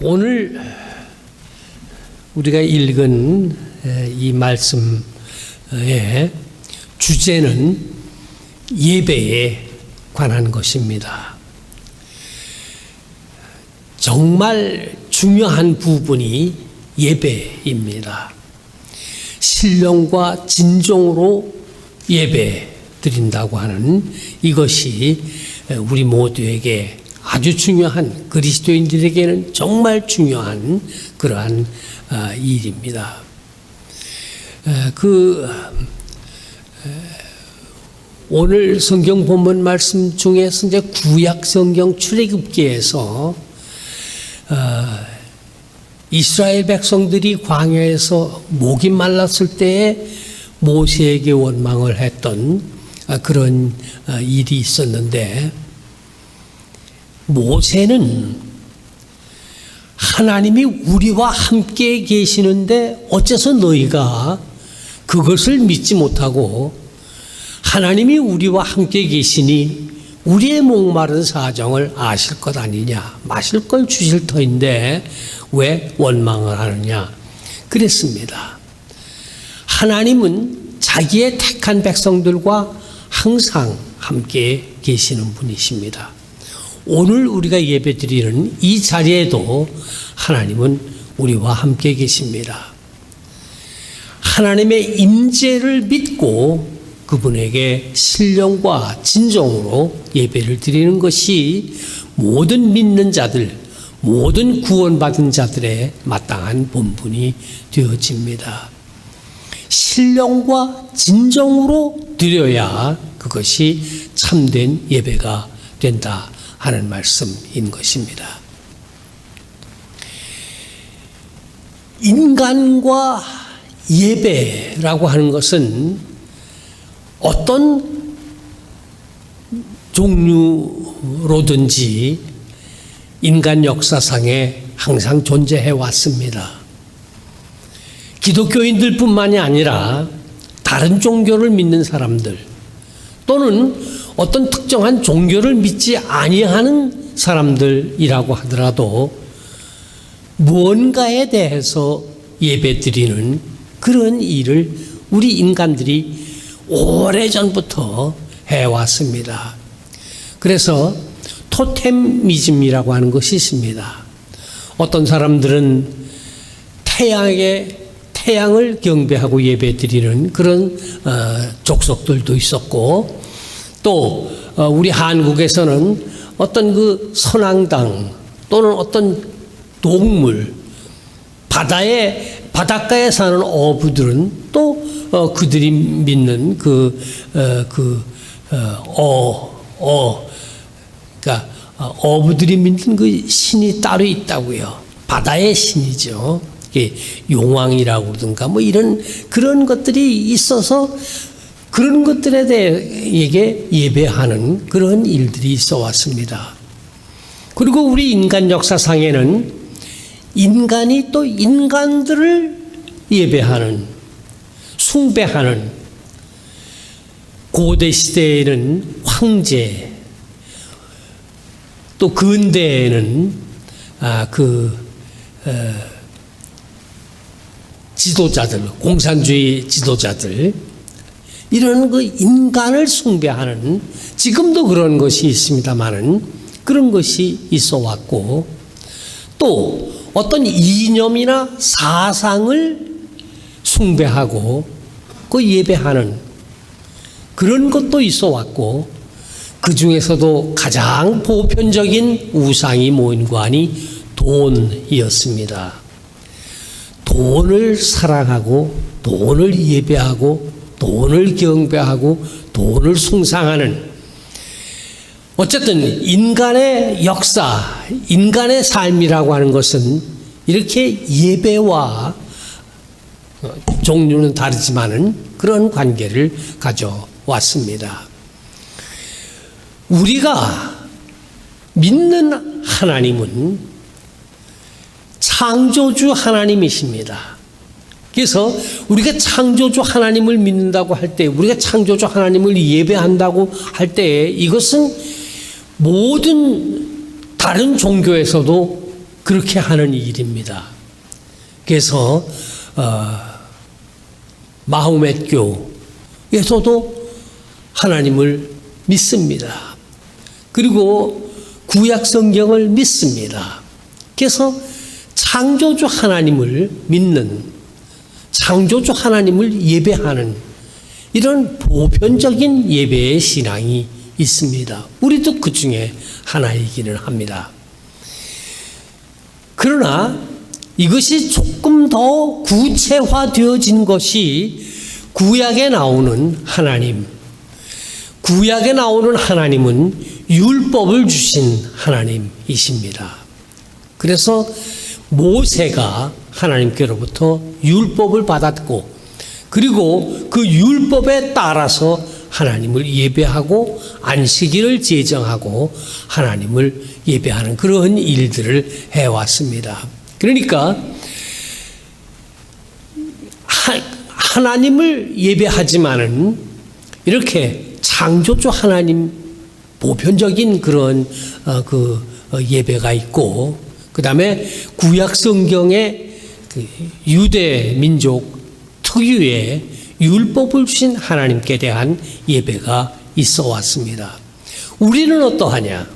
오늘 우리가 읽은 이 말씀의 주제는 예배에 관한 것입니다. 정말 중요한 부분이 예배입니다. 신령과 진정으로 예배 드린다고 하는 이것이 우리 모두에게 아주 중요한, 그리스도인들에게는 정말 중요한 그러한 일입니다. 오늘 성경 본문 말씀 중에서 이제 구약 성경 출애굽기에서 이스라엘 백성들이 광야에서 목이 말랐을 때에 모세에게 원망을 했던 그런 일이 있었는데, 모세는 하나님이 우리와 함께 계시는데 어째서 너희가 그것을 믿지 못하고 하나님이 우리와 함께 계시니 우리의 목마른 사정을 아실 것 아니냐, 마실 걸 주실 터인데 왜 원망을 하느냐 그랬습니다. 하나님은 자기의 택한 백성들과 항상 함께 계시는 분이십니다. 오늘 우리가 예배드리는 이 자리에도 하나님은 우리와 함께 계십니다. 하나님의 임재를 믿고 그분에게 신령과 진정으로 예배를 드리는 것이 모든 믿는 자들, 모든 구원받은 자들의 마땅한 본분이 되어집니다. 신령과 진정으로 드려야 그것이 참된 예배가 된다 하는 말씀인 것입니다. 인간과 예배라고 하는 것은 어떤 종류로든지 인간 역사상에 항상 존재해 왔습니다. 기독교인들뿐만이 아니라 다른 종교를 믿는 사람들 또는 어떤 특정한 종교를 믿지 아니하는 사람들이라고 하더라도 무언가에 대해서 예배드리는 그런 일을 우리 인간들이 오래전부터 해왔습니다. 그래서 토테미즘이라고 하는 것이 있습니다. 어떤 사람들은 태양을 경배하고 예배드리는 그런 족속들도 있었고, 또 우리 한국에서는 어떤 그 선앙당 또는 어떤 동물, 바닷가에 사는 어부들은 또 그들이 믿는 그러니까 어부들이 믿는 그 신이 따로 있다고요. 바다의 신이죠. 용왕이라고 그러든가 뭐 이런 그런 것들이 있어서 그런 것들에 대해 예배하는 그런 일들이 있어 왔습니다. 그리고 우리 인간 역사상에는 인간이 또 인간들을 예배하는, 숭배하는, 고대 시대에는 황제, 또 근대에는 지도자들, 공산주의 지도자들, 이런 그 인간을 숭배하는, 지금도 그런 것이 있습니다만은 그런 것이 있어 왔고, 또 어떤 이념이나 사상을 숭배하고 그 예배하는 그런 것도 있어 왔고, 그 중에서도 가장 보편적인 우상이 모인 관이 돈이었습니다. 돈을 사랑하고 돈을 예배하고 돈을 경배하고 돈을 숭상하는, 어쨌든 인간의 역사, 인간의 삶이라고 하는 것은 이렇게 예배와 종류는 다르지만은 그런 관계를 가져왔습니다. 우리가 믿는 하나님은 창조주 하나님이십니다. 그래서 우리가 창조주 하나님을 믿는다고 할 때, 우리가 창조주 하나님을 예배한다고 할 때, 이것은 모든 다른 종교에서도 그렇게 하는 일입니다. 그래서 마호멧 교에서도 하나님을 믿습니다. 그리고 구약 성경을 믿습니다. 그래서 창조주 하나님을 믿는, 창조주 하나님을 예배하는 이런 보편적인 예배의 신앙이 있습니다. 우리도 그 중에 하나이기는 합니다. 그러나 이것이 조금 더 구체화되어진 것이 구약에 나오는 하나님. 구약에 나오는 하나님은 율법을 주신 하나님이십니다. 그래서 모세가 하나님께로부터 율법을 받았고, 그리고 그 율법에 따라서 하나님을 예배하고 안식일을 제정하고 하나님을 예배하는 그런 일들을 해왔습니다. 그러니까 하나님을 예배하지만은 이렇게 창조주 하나님 보편적인 그런 예배가 있고, 그 다음에 구약 성경의 유대 민족 특유의 율법을 주신 하나님께 대한 예배가 있어 왔습니다. 우리는 어떠하냐?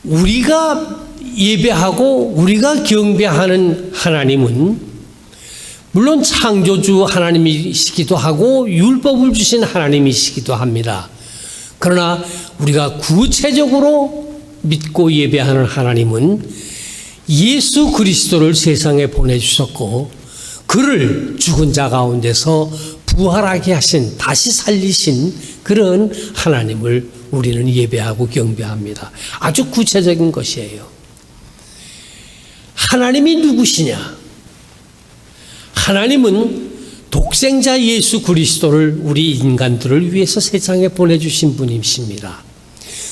우리가 예배하고 우리가 경배하는 하나님은 물론 창조주 하나님이시기도 하고 율법을 주신 하나님이시기도 합니다. 그러나 우리가 구체적으로 믿고 예배하는 하나님은 예수 그리스도를 세상에 보내주셨고, 그를 죽은 자 가운데서 부활하게 하신, 다시 살리신 그런 하나님을 우리는 예배하고 경배합니다. 아주 구체적인 것이에요. 하나님이 누구시냐? 하나님은 독생자 예수 그리스도를 우리 인간들을 위해서 세상에 보내주신 분이십니다.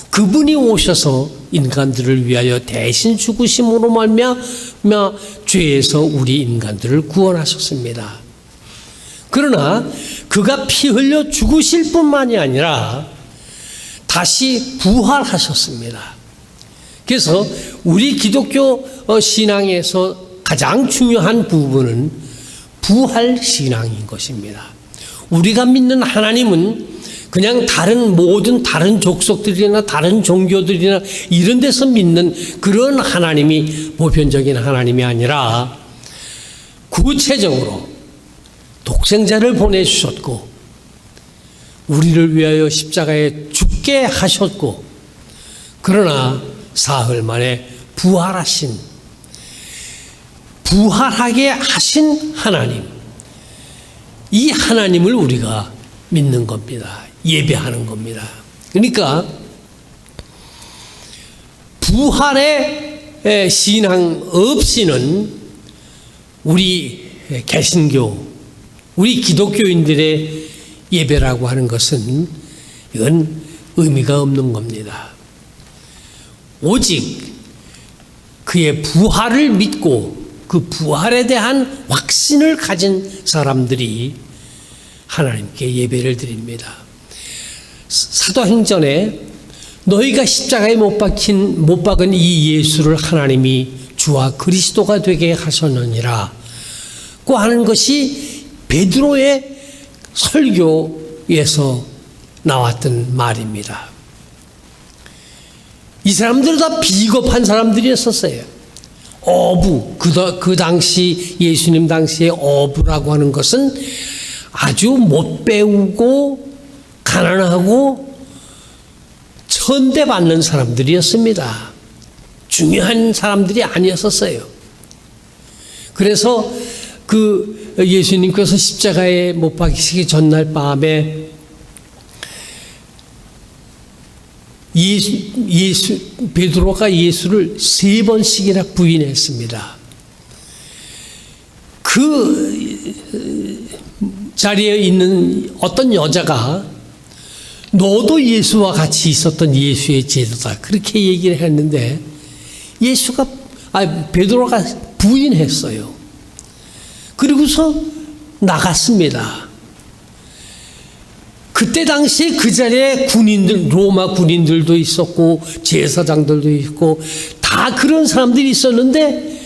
그분이 오셔서 인간들을 위하여 대신 죽으심으로 말미암아 죄에서 우리 인간들을 구원하셨습니다. 그러나 그가 피 흘려 죽으실 뿐만이 아니라 다시 부활하셨습니다. 그래서 우리 기독교 신앙에서 가장 중요한 부분은 부활 신앙인 것입니다. 우리가 믿는 하나님은 그냥 모든 다른 족속들이나 다른 종교들이나 이런 데서 믿는 그런 하나님이 보편적인 하나님이 아니라 구체적으로 독생자를 보내주셨고 우리를 위하여 십자가에 죽게 하셨고, 그러나 사흘 만에 부활하게 하신 하나님, 이 하나님을 우리가 믿는 겁니다. 예배하는 겁니다. 그러니까 부활의 신앙 없이는 우리 개신교, 우리 기독교인들의 예배라고 하는 것은 이건 의미가 없는 겁니다. 오직 그의 부활을 믿고 그 부활에 대한 확신을 가진 사람들이 하나님께 예배를 드립니다. 사도행전에 너희가 십자가에 못 박은 이 예수를 하나님이 주와 그리스도가 되게 하셨느니라 고 하는 것이 베드로의 설교에서 나왔던 말입니다. 이 사람들은 다 비겁한 사람들이었었어요. 어부, 그 당시 예수님 당시에 어부라고 하는 것은 아주 못 배우고 가난하고 천대받는 사람들이었습니다. 중요한 사람들이 아니었었어요. 그래서 그 예수님께서 십자가에 못 박히시기 전날 밤에 베드로가 예수를 3번씩이나 부인했습니다. 그 자리에 있는 어떤 여자가 너도 예수와 같이 있었던 예수의 제자다, 그렇게 얘기를 했는데 베드로가 부인했어요. 그리고서 나갔습니다. 그때 당시에 그 자리에 로마 군인들도 있었고 제사장들도 있고 다 그런 사람들이 있었는데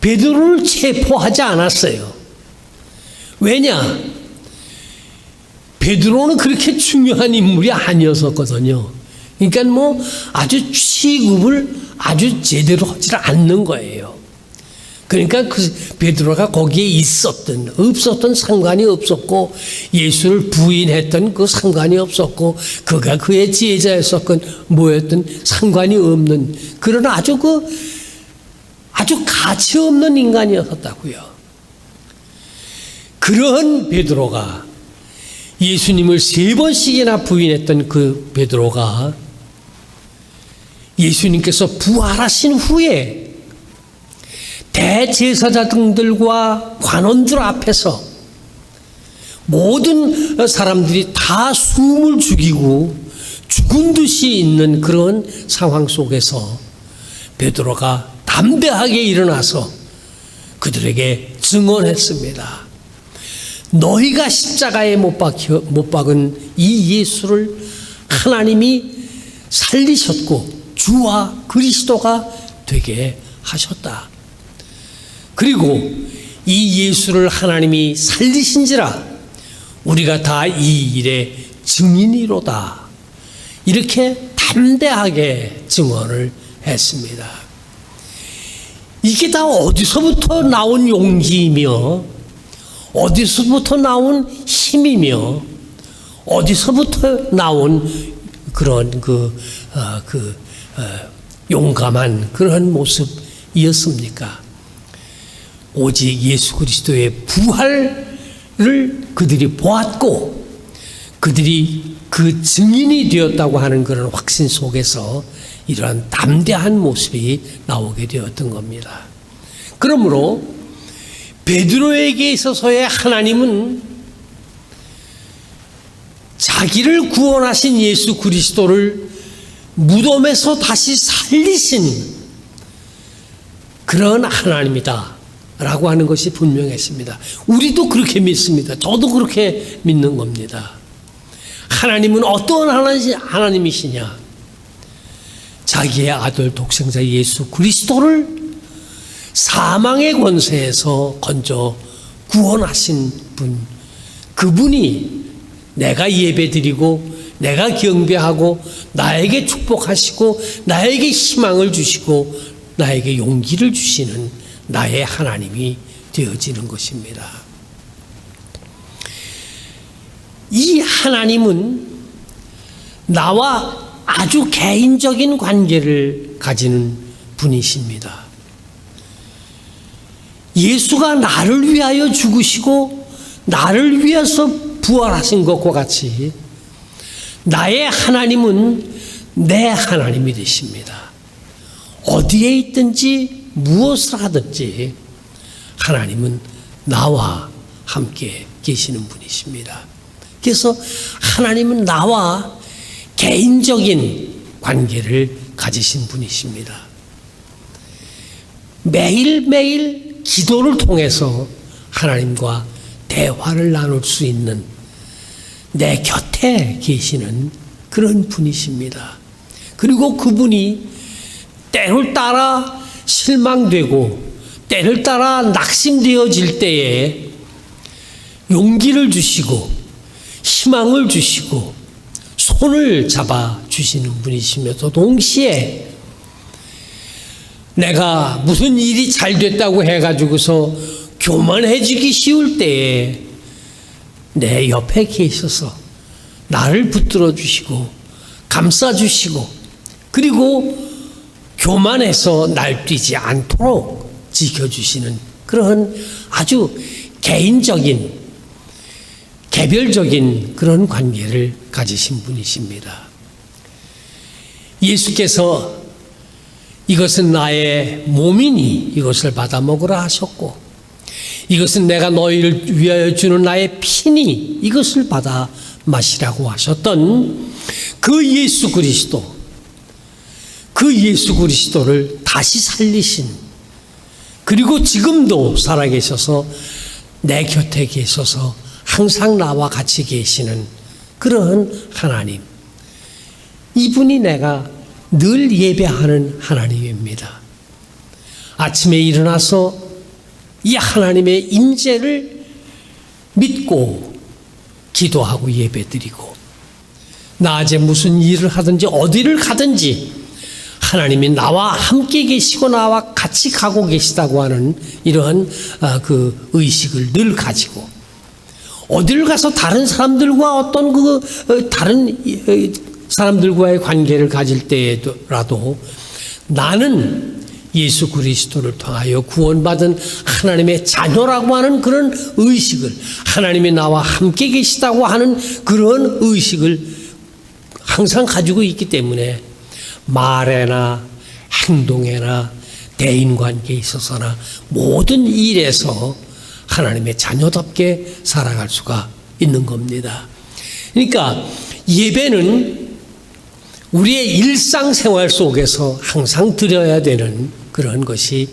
베드로를 체포하지 않았어요. 왜냐? 베드로는 그렇게 중요한 인물이 아니었었거든요. 그러니까 뭐 아주 취급을 아주 제대로 하지 않는 거예요. 그러니까 그 베드로가 거기에 있었던 없었던 상관이 없었고, 예수를 부인했던 그 상관이 없었고, 그가 그의 제자였었건 뭐였든 상관이 없는 그런 아주 가치 없는 인간이었다고요. 그러한 베드로가, 예수님을 3번씩이나 부인했던 그 베드로가 예수님께서 부활하신 후에 대제사장들과 관원들 앞에서 모든 사람들이 다 숨을 죽이고 죽은 듯이 있는 그런 상황 속에서 베드로가 담대하게 일어나서 그들에게 증언했습니다. 너희가 십자가에 못 박은 이 예수를 하나님이 살리셨고 주와 그리스도가 되게 하셨다. 그리고 이 예수를 하나님이 살리신지라 우리가 다 이 일의 증인이로다. 이렇게 담대하게 증언을 했습니다. 이게 다 어디서부터 나온 용기이며 어디서부터 나온 힘이며 어디서부터 나온 그런 용감한 그런 모습이었습니까? 오직 예수 그리스도의 부활을 그들이 보았고 그들이 그 증인이 되었다고 하는 그런 확신 속에서 이러한 담대한 모습이 나오게 되었던 겁니다. 그러므로 베드로에게 있어서의 하나님은 자기를 구원하신 예수 그리스도를 무덤에서 다시 살리신 그런 하나님이다 라고 하는 것이 분명했습니다. 우리도 그렇게 믿습니다. 저도 그렇게 믿는 겁니다. 하나님은 어떤 하나님이시냐? 자기의 아들 독생자 예수 그리스도를 사망의 권세에서 건져 구원하신 분, 그분이 내가 예배드리고 내가 경배하고 나에게 축복하시고 나에게 희망을 주시고 나에게 용기를 주시는 나의 하나님이 되어지는 것입니다. 이 하나님은 나와 아주 개인적인 관계를 가지는 분이십니다. 예수가 나를 위하여 죽으시고 나를 위해서 부활하신 것과 같이 나의 하나님은 내 하나님이 되십니다. 어디에 있든지 무엇을 하든지 하나님은 나와 함께 계시는 분이십니다. 그래서 하나님은 나와 개인적인 관계를 가지신 분이십니다. 매일매일 기도를 통해서 하나님과 대화를 나눌 수 있는 내 곁에 계시는 그런 분이십니다. 그리고 그분이 때를 따라 실망되고 때를 따라 낙심되어질 때에 용기를 주시고 희망을 주시고 손을 잡아 주시는 분이시면서 동시에 내가 무슨 일이 잘 됐다고 해가지고서 교만해지기 쉬울 때에 내 옆에 계셔서 나를 붙들어 주시고 감싸 주시고 그리고 교만해서 날뛰지 않도록 지켜주시는 그런 아주 개인적인 개별적인 그런 관계를 가지신 분이십니다. 예수께서 이것은 나의 몸이니 이것을 받아 먹으라 하셨고 이것은 내가 너희를 위하여 주는 나의 피니 이것을 받아 마시라고 하셨던 그 예수 그리스도를 다시 살리신 그리고 지금도 살아계셔서 내 곁에 계셔서 항상 나와 같이 계시는 그런 하나님, 이분이 내가 늘 예배하는 하나님입니다. 아침에 일어나서 이 하나님의 임재를 믿고 기도하고 예배드리고, 낮에 무슨 일을 하든지 어디를 가든지 하나님이 나와 함께 계시고 나와 같이 가고 계시다고 하는 이러한 그 의식을 늘 가지고, 어디를 가서 다른 사람들과 어떤 다른 사람들과의 관계를 가질 때라도 나는 예수 그리스도를 통하여 구원받은 하나님의 자녀라고 하는 그런 의식을, 하나님이 나와 함께 계시다고 하는 그런 의식을 항상 가지고 있기 때문에 말에나 행동에나 대인관계에 있어서나 모든 일에서 하나님의 자녀답게 살아갈 수가 있는 겁니다. 그러니까 예배는 우리의 일상생활 속에서 항상 드려야 되는 그런 것이,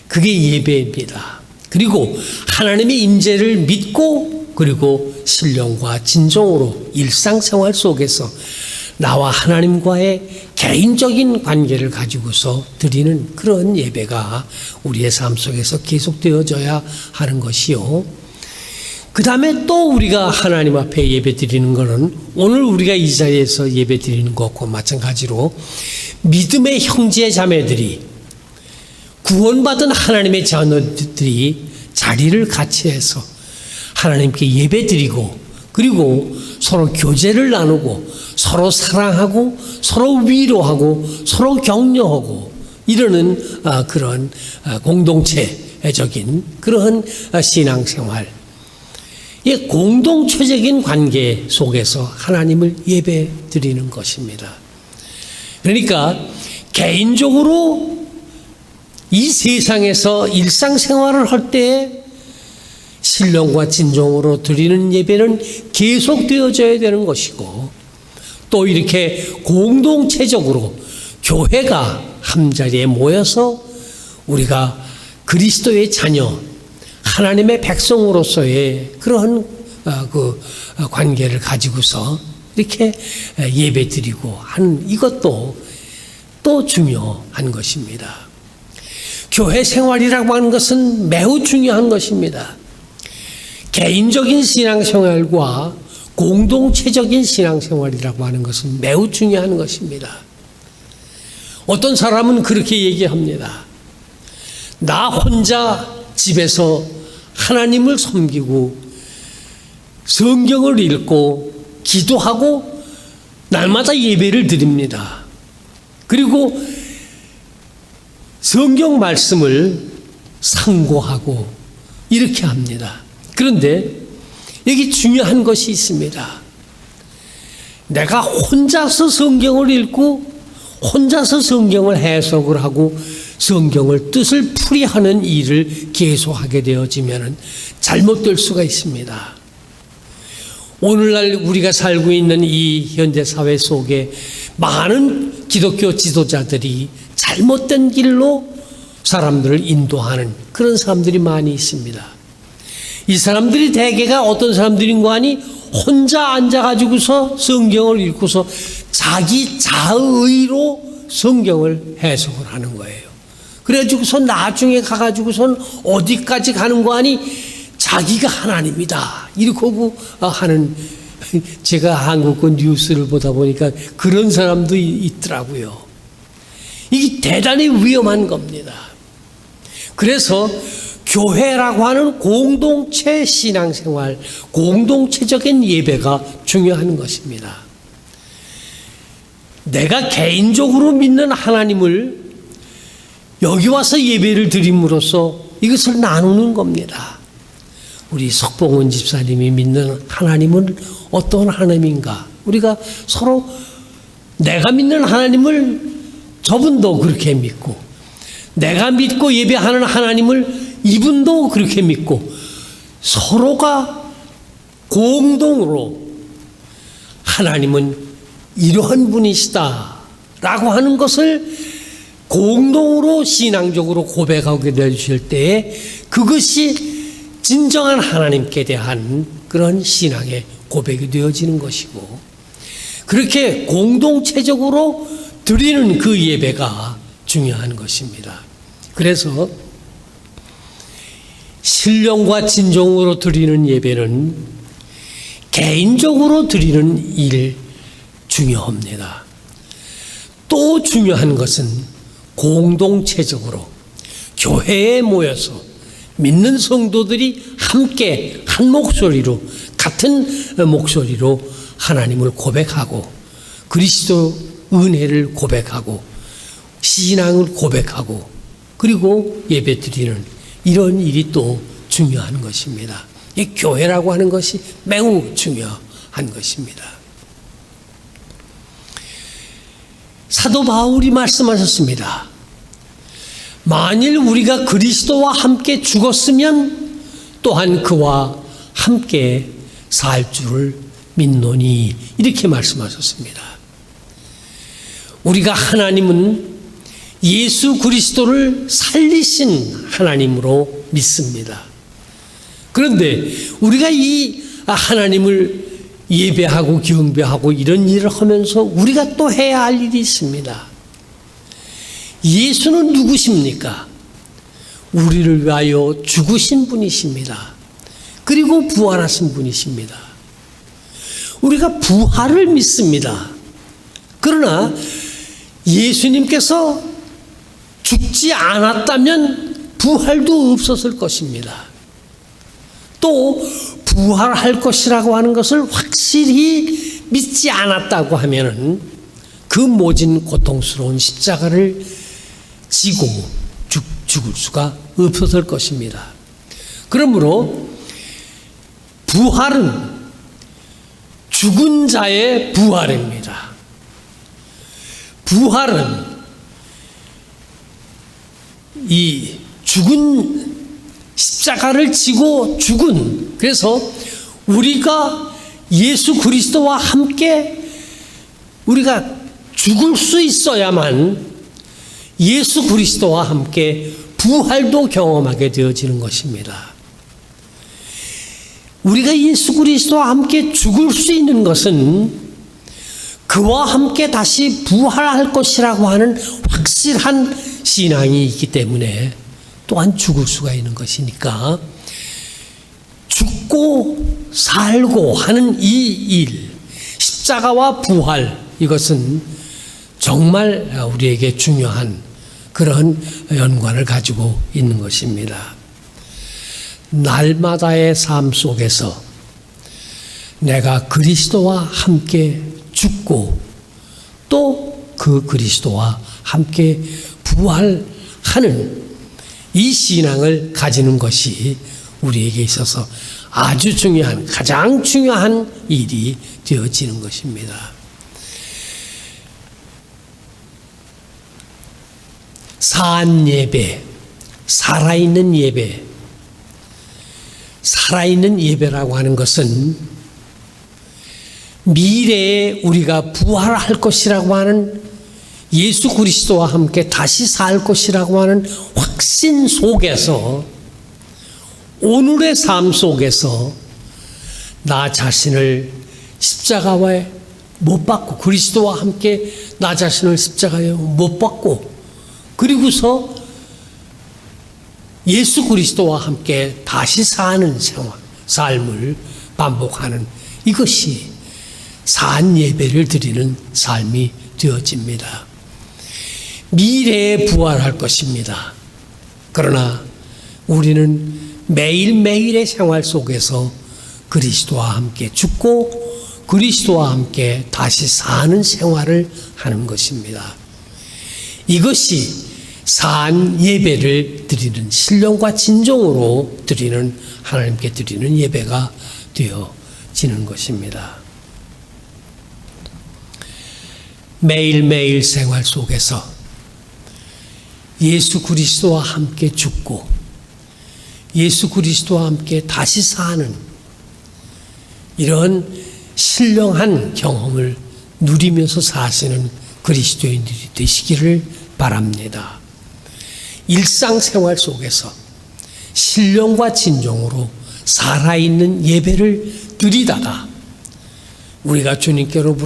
그게 예배입니다. 그리고 하나님의 임재를 믿고, 그리고 신령과 진정으로 일상생활 속에서 나와 하나님과의 개인적인 관계를 가지고서 드리는 그런 예배가 우리의 삶 속에서 계속되어져야 하는 것이요. 그 다음에 또 우리가 하나님 앞에 예배 드리는 것은 오늘 우리가 이 자리에서 예배 드리는 것과 마찬가지로 믿음의 형제 자매들이, 구원받은 하나님의 자녀들이 자리를 같이 해서 하나님께 예배 드리고, 그리고 서로 교제를 나누고 서로 사랑하고 서로 위로하고 서로 격려하고 이러는 그런 공동체적인 그런 신앙생활, 이 공동체적인 관계 속에서 하나님을 예배 드리는 것입니다. 그러니까 개인적으로 이 세상에서 일상생활을 할 때에 신령과 진정으로 드리는 예배는 계속되어져야 되는 것이고, 또 이렇게 공동체적으로 교회가 한자리에 모여서 우리가 그리스도의 자녀, 하나님의 백성으로서의 그런 그 관계를 가지고서 이렇게 예배 드리고 하는 이것도 또 중요한 것입니다. 교회 생활이라고 하는 것은 매우 중요한 것입니다. 개인적인 신앙생활과 공동체적인 신앙생활이라고 하는 것은 매우 중요한 것입니다. 어떤 사람은 그렇게 얘기합니다. 나 혼자 집에서 하나님을 섬기고 성경을 읽고 기도하고 날마다 예배를 드립니다. 그리고 성경 말씀을 상고하고 이렇게 합니다. 그런데 여기 중요한 것이 있습니다. 내가 혼자서 성경을 읽고 혼자서 성경을 해석을 하고 성경을 뜻을 풀이하는 일을 계속하게 되어지면 잘못될 수가 있습니다. 오늘날 우리가 살고 있는 이 현대사회 속에 많은 기독교 지도자들이 잘못된 길로 사람들을 인도하는 그런 사람들이 많이 있습니다. 이 사람들이 대개가 어떤 사람들인가 하니 혼자 앉아가지고서 성경을 읽고서 자기 자의로 성경을 해석을 하는 거예요. 그래가지고서 나중에 가가지고선 어디까지 가는 거 하니 자기가 하나님이다 이렇게 하는, 제가 한국 뉴스를 보다 보니까 그런 사람도 있더라고요. 이게 대단히 위험한 겁니다. 그래서 교회라고 하는 공동체 신앙생활, 공동체적인 예배가 중요한 것입니다. 내가 개인적으로 믿는 하나님을 여기 와서 예배를 드림으로써 이것을 나누는 겁니다. 우리 석봉은 집사님이 믿는 하나님은 어떤 하나님인가? 우리가 서로 내가 믿는 하나님을 저분도 그렇게 믿고, 내가 믿고 예배하는 하나님을 이분도 그렇게 믿고, 서로가 공동으로 하나님은 이러한 분이시다 라고 하는 것을 공동으로 신앙적으로 고백하게 되실 때에 그것이 진정한 하나님께 대한 그런 신앙의 고백이 되어지는 것이고, 그렇게 공동체적으로 드리는 그 예배가 중요한 것입니다. 그래서 신령과 진정으로 드리는 예배는 개인적으로 드리는 일 중요합니다. 또 중요한 것은 공동체적으로 교회에 모여서 믿는 성도들이 함께 한 목소리로, 같은 목소리로 하나님을 고백하고 그리스도 은혜를 고백하고 신앙을 고백하고 그리고 예배 드리는 이런 일이 또 중요한 것입니다. 이 교회라고 하는 것이 매우 중요한 것입니다. 사도 바울이 말씀하셨습니다. 만일 우리가 그리스도와 함께 죽었으면 또한 그와 함께 살 줄을 믿노니, 이렇게 말씀하셨습니다. 우리가 하나님은 예수 그리스도를 살리신 하나님으로 믿습니다. 그런데 우리가 이 하나님을 예배하고 경배하고 이런 일을 하면서 우리가 또 해야 할 일이 있습니다. 예수는 누구십니까? 우리를 위하여 죽으신 분이십니다. 그리고 부활하신 분이십니다. 우리가 부활을 믿습니다. 그러나 예수님께서 죽지 않았다면 부활도 없었을 것입니다. 또 부활할 것이라고 하는 것을 확실히 믿지 않았다고 하면은 그 모진 고통스러운 십자가를 지고 죽을 수가 없었을 것입니다. 그러므로 부활은 죽은 자의 부활입니다. 부활은 이 죽은 십자가를 지고 죽은, 그래서 우리가 예수 그리스도와 함께 우리가 죽을 수 있어야만 예수 그리스도와 함께 부활도 경험하게 되어지는 것입니다. 우리가 예수 그리스도와 함께 죽을 수 있는 것은 그와 함께 다시 부활할 것이라고 하는 확실한 신앙이 있기 때문에 또한 죽을 수가 있는 것이니까 죽고 살고 하는 이 일, 십자가와 부활, 이것은 정말 우리에게 중요한 그런 연관을 가지고 있는 것입니다. 날마다의 삶 속에서 내가 그리스도와 함께 죽고 또 그 그리스도와 함께 부활하는 이 신앙을 가지는 것이 우리에게 있어서 아주 중요한, 가장 중요한 일이 되어지는 것입니다. 산 예배, 살아있는 예배, 살아있는 예배라고 하는 것은 미래에 우리가 부활할 것이라고 하는 예수 그리스도와 함께 다시 살 것이라고 하는 확신 속에서 오늘의 삶 속에서 나 자신을 십자가에 못 박고 그리스도와 함께 나 자신을 십자가에 못 박고 그리고서 예수 그리스도와 함께 다시 사는 생활, 삶을 반복하는 이것이 산 예배를 드리는 삶이 되어집니다. 미래에 부활할 것입니다. 그러나 우리는 매일매일의 생활 속에서 그리스도와 함께 죽고 그리스도와 함께 다시 사는 생활을 하는 것입니다. 이것이 산 예배를 드리는, 신령과 진정으로 드리는, 하나님께 드리는 예배가 되어지는 것입니다. 매일매일 생활 속에서 예수 그리스도와 함께 죽고 예수 그리스도와 함께 다시 사는 이런 신령한 경험을 누리면서 사시는 그리스도인들이 되시기를 바랍니다. 일상생활 속에서 신령과 진정으로 살아있는 예배를 드리다가 우리가 주님께로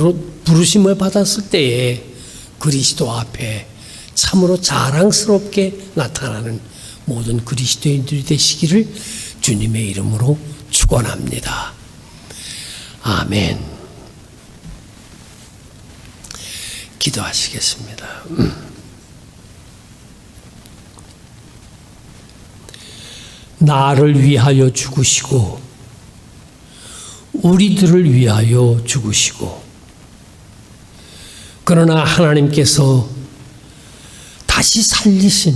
부르심을 받았을 때에 그리스도 앞에 참으로 자랑스럽게 나타나는 모든 그리스도인들이 되시기를 주님의 이름으로 축원합니다. 아멘. 기도하시겠습니다. 나를 위하여 죽으시고 우리들을 위하여 죽으시고, 그러나 하나님께서 다시 살리신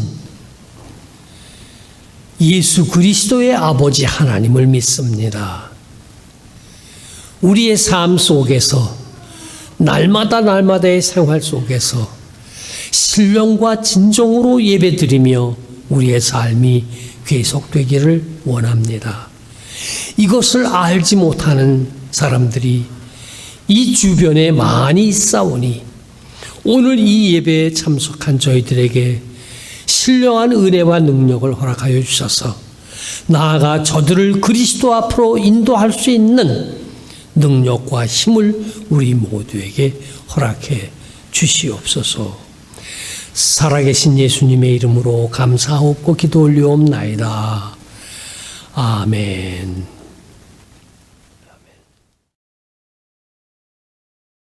예수 그리스도의 아버지 하나님을 믿습니다. 우리의 삶 속에서 날마다의 생활 속에서 신령과 진정으로 예배드리며 우리의 삶이 계속되기를 원합니다. 이것을 알지 못하는 사람들이 이 주변에 많이 있사오니 오늘 이 예배에 참석한 저희들에게 신령한 은혜와 능력을 허락하여 주셔서 나아가 저들을 그리스도 앞으로 인도할 수 있는 능력과 힘을 우리 모두에게 허락해 주시옵소서. 살아계신 예수님의 이름으로 감사하옵고 기도 올리옵나이다. 아멘.